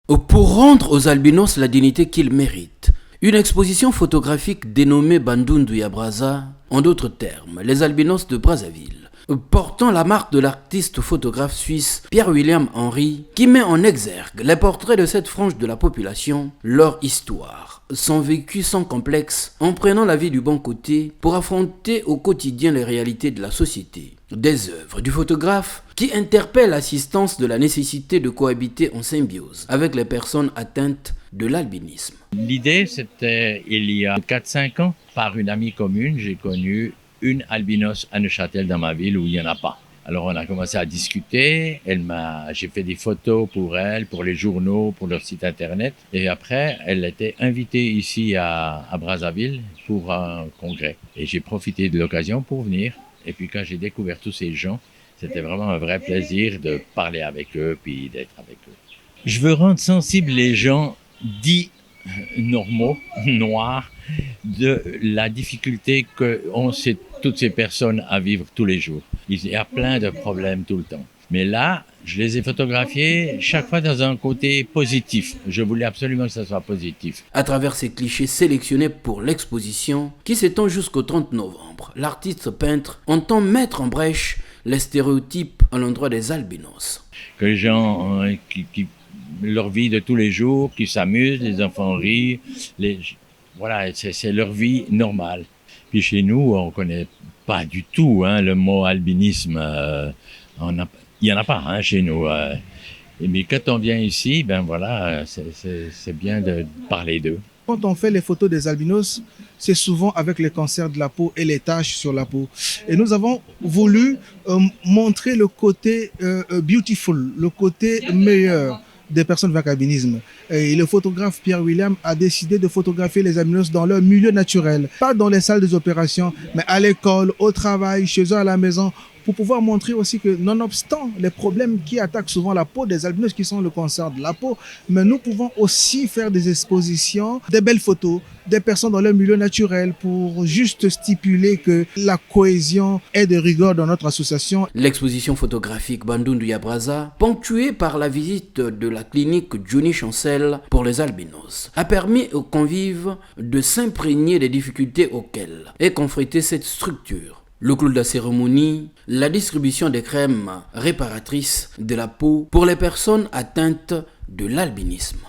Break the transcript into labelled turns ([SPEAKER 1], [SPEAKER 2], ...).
[SPEAKER 1] Pour rendre aux albinos la dignité qu'ils méritent, une exposition photographique dénommée Bandundu ya Braza, en d'autres termes, les albinos de Brazzaville, portant la marque de l'artiste photographe suisse Pierre-William Henry, qui met en exergue les portraits de cette frange de la population, leur histoire, son vécu sans complexe, en prenant la vie du bon côté pour affronter au quotidien les réalités de la société. Des œuvres du photographe qui interpellent l'assistance de la nécessité de cohabiter en symbiose avec les personnes atteintes de l'albinisme.
[SPEAKER 2] L'idée, c'était il y a 4-5 ans, par une amie commune, j'ai connu une albinos à Neuchâtel dans ma ville où il n'y en a pas. Alors on a commencé à discuter, j'ai fait des photos pour elle, pour les journaux, pour leur site internet. Et après, elle était invitée ici à Brazzaville pour un congrès. Et j'ai profité de l'occasion pour venir. Et puis quand j'ai découvert tous ces gens, c'était vraiment un vrai plaisir de parler avec eux puis d'être avec eux. Je veux rendre sensibles les gens dits normaux, noirs, de la difficulté qu'ont toutes ces personnes à vivre tous les jours. Il y a plein de problèmes tout le temps. Mais là, je les ai photographiés chaque fois dans un côté positif. Je voulais absolument que ça soit positif.
[SPEAKER 1] À travers ces clichés sélectionnés pour l'exposition, qui s'étend jusqu'au 30 novembre, l'artiste peintre entend mettre en brèche les stéréotypes à l'endroit des albinos.
[SPEAKER 2] Que les gens qui leur vie de tous les jours, qui s'amusent, les enfants rient, voilà, c'est leur vie normale. Puis chez nous, on connaît pas du tout le mot albinisme. Il y en a pas chez nous. Mais quand on vient ici, ben voilà, c'est bien de parler d'eux.
[SPEAKER 3] Quand on fait les photos des albinos, c'est souvent avec les cancers de la peau et les taches sur la peau. Et nous avons voulu montrer le côté beautiful, le côté meilleur des personnes avec albinisme. Et le photographe Pierre-William a décidé de photographier les albinos dans leur milieu naturel, pas dans les salles des opérations, mais à l'école, au travail, chez eux à la maison, pour pouvoir montrer aussi que nonobstant les problèmes qui attaquent souvent la peau des albinos, qui sont le cancer de la peau, mais nous pouvons aussi faire des expositions, des belles photos, des personnes dans leur milieu naturel pour juste stipuler que la cohésion est de rigueur dans notre association.
[SPEAKER 1] L'exposition photographique Bandundu ya Braza, ponctuée par la visite de la clinique Johnny Chancel pour les albinos, a permis aux convives de s'imprégner des difficultés auxquelles est confrontée cette structure. Le clou de la cérémonie, la distribution des crèmes réparatrices de la peau pour les personnes atteintes de l'albinisme.